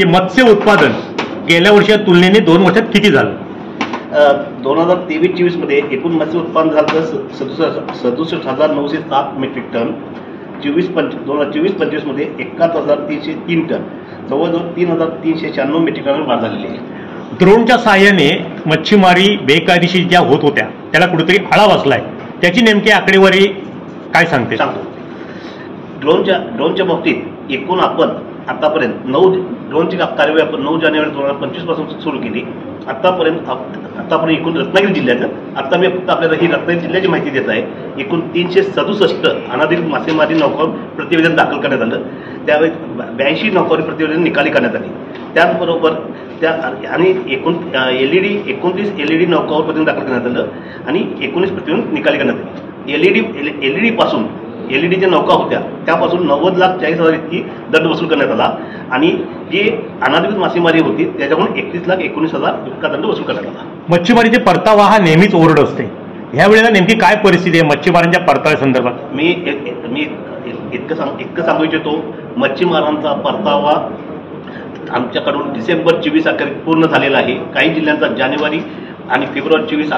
की मत्स्य उत्पादन गेल्या वर्षाच्या तुलनेने 2 वर्षात किती झालं? 2023-24 मध्ये एकूण मत्स्य उत्पादन झालं 67,907 मेट्रिक टन. 2024-25 मध्ये 71,303 टन, जवळजवळ 3,396 मेट्रिक टन वाढ झालेली आहे. ड्रोनच्या साहाय्याने मच्छीमारी बेकायदेशीर ज्या होत होत्या त्याला कुठेतरी आळा बसलाय, त्याची नेमकी आकडेवारी काय सांगते? सांगतो. ड्रोनच्या बाबतीत एकूण आपण आतापर्यंत 9 ड्रोनची कार्यवाही आपण 9 जानेवारी 2025 पासून सुरू केली. आतापर्यंत एकूण रत्नागिरी जिल्ह्यात आता मी फक्त आपल्याला ही रत्नागिरी जिल्ह्याची माहिती देत आहे. एकूण 367 अनाधिकृत मासेमारी नौकांवर प्रतिवेदन दाखल करण्यात आलं. त्यावेळी 82 नौकांवर प्रतिवेदन निकाली करण्यात आली. त्याचबरोबर आणि एकूण 29 LED नौकांवर प्रतिवेदन दाखल करण्यात आलं आणि 19 प्रतिवेदन निकाली करण्यात आली. LED पासून LEDच्या नौका होत्या त्यापासून 90,40,000 इतकी दंड वसूल करण्यात आला आणि जी अनाधिकृत मासेमारी होती त्याच्याकडून 31,19,000 इतका दंड वसूल करण्यात आला. मच्छीमारीचे परतावा हा नेहमीच ओरड असते, ह्या वेळेला नेमकी काय परिस्थिती आहे मच्छीमारांच्या परताव्या संदर्भात? मी इतकं सांगू इच्छितो, मच्छीमारांचा परतावा आमच्याकडून डिसेंबर 24 अखेर पूर्ण झालेला आहे. काही जिल्ह्यांचा जानेवारी आणि फेब्रुवारी 25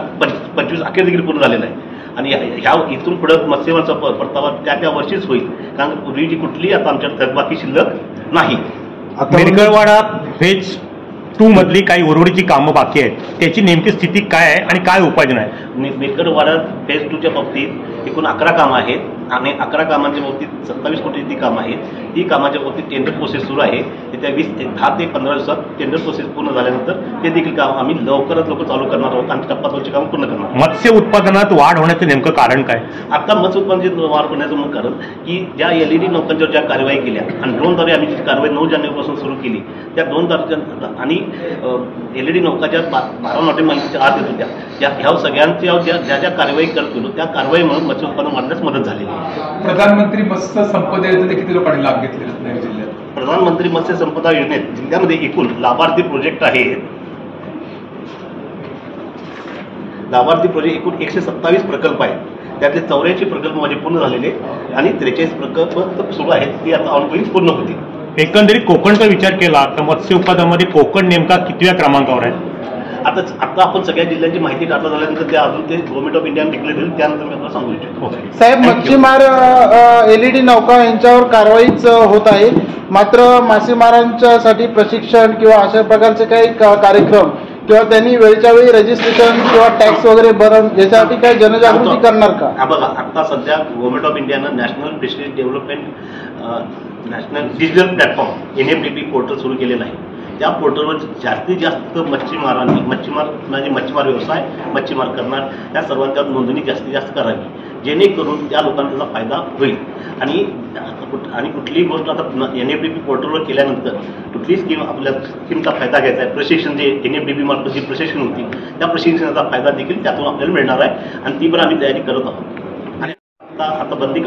अखेर देखील पूर्ण झालेला आहे आणि ह्या इथून पुढे मत्स्यमारांचा परतावा त्या वर्षीच होईल, कारण पूर्वीची कुठलीही आता आमच्या थकबाकी शिल्लक नाही. मिरकळवाडा फेज 2 मधली काही उर्वरितची कामं बाकी आहेत, त्याची नेमकी स्थिती काय आहे आणि काय उपाययोजना आहे? मिरकळवाडा फेज 2च्या बाबतीत एकूण 11 कामं आहेत आणि 11 कामांच्या बाबतीत 27 कोटीची कामं आहेत. ती कामाच्या बाबतीत टेंडर प्रोसेस सुरू आहे. येत्या 10 ते 15 दिवसात टेंडर प्रोसेस पूर्ण झाल्यानंतर ते देखील काम आम्ही लवकरात लवकर चालू करणार आहोत आणि टप्प्यावरची कामं पूर्ण करणार आहोत. मत्स्य उत्पादनात वाढ होण्याचं नेमकं कारण काय? आता मत्स्य उत्पादनाची वाढ होण्याचं मुख्य कारण की ज्या LED नौकांच्यावर ज्या कारवाई केल्या आणि ड्रोनद्वारे आम्ही जी कारवाई 9 जानेवारीपासून सुरू केली, त्या 2 तारखेच्या आणि LED नौका ज्या 12 नॉटिकल माइलच्या आत येत होत्या ह्या सगळ्यांच्या ज्या कारवाई करत गेलो त्या कारवाईमुळे मत्स्य उत्पादन वाढण्यास मदत झालेली आहे. प्रधानमंत्री मत्स्य संपदा योजनेत किती लोकांनी लाभ घेतले रत्नागिरी जिल्ह्यात? प्रधानमंत्री मत्स्य संपदा योजनेत जिल्ह्यामध्ये एकूण लाभार्थी प्रोजेक्ट आहेत. लाभार्थी प्रोजेक्ट एकूण 127 प्रकल्प आहेत. त्यातले 84 प्रकल्प माझे पूर्ण झालेले आणि 43 प्रकल्प सुरू आहेत, ती आता ऑनगोईंग पूर्ण होती. एकंदरीत कोकणचा विचार केला तर मत्स्य उत्पादनामध्ये कोकण नेमका कितव्या क्रमांकावर आहे? आता आपण सगळ्या जिल्ह्यांची माहिती टाटा झाल्यानंतर त्या अजून ते गव्हर्नमेंट ऑफ इंडियाने डिक्लेअर केली, त्यानंतर मी आपल्याला सांगू इच्छितो. साहेब, मच्छीमार LED नौका यांच्यावर कारवाईच होत आहे, मात्र मासेमारांच्यासाठी प्रशिक्षण किंवा अशा प्रकारचे काही कार्यक्रम किंवा त्यांनी वेळच्या वेळी रजिस्ट्रेशन किंवा टॅक्स वगैरे भरून याच्यासाठी काही जनजागृती करणार का? बघा, आता सध्या गव्हर्नमेंट ऑफ इंडियानं national fisheries development national digital platform NFDP portal सुरू केलेलं आहे. त्या पोर्टलवर जास्तीत जास्त मच्छीमार व्यवसाय मच्छीमार करणार त्या सर्वांच्या नोंदणी जास्तीत जास्त करावी, जेणेकरून त्या लोकांना त्याचा फायदा होईल. आणि कुठलीही गोष्ट आता NFDP पोर्टलवर केल्यानंतर कुठलीही स्कीम आपल्या स्कीमचा फायदा घ्यायचा आहे. प्रशिक्षण जे NFDP मार्फत जी प्रशिक्षण होती त्या प्रशिक्षणाचा फायदा देखील त्यातून आपल्याला मिळणार आहे आणि ती पण आम्ही तयारी करत आहोत. आणि आता बंदी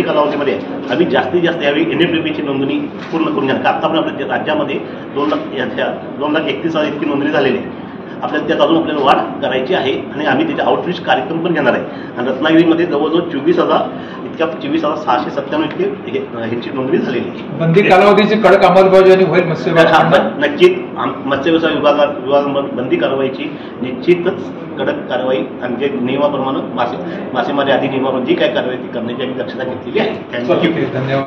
कालावधीमध्ये आम्ही जास्तीत जास्त यावेळी NFDPची नोंदणी पूर्ण करून घेणार. आता पण आपल्या राज्यामध्ये 2,31,000 इतकी नोंदणी झालेली आहे. आपल्याला त्यात अजून आपल्याला वाढ करायची आहे आणि आम्ही त्याचे आउटरीच कार्यक्रम पण घेणार आहे. आणि रत्नागिरीमध्ये जवळजवळ 24,697 इतके ह्यांची नोंदणी झालेली आहे. बंदी कालावधीची कडक अंमलबजावणी होईल मत्स्य नक्कीच. मत्स्य व्यवसाय विभागामध्ये बंदी कारवाईची निश्चितच कडक कारवाई आणि जे नियमाप्रमाणे मासेमारी आधी नियमाप्रमाणे जी काय कारवाई ती करण्याची आम्ही दक्षता घेतलेली आहे. धन्यवाद.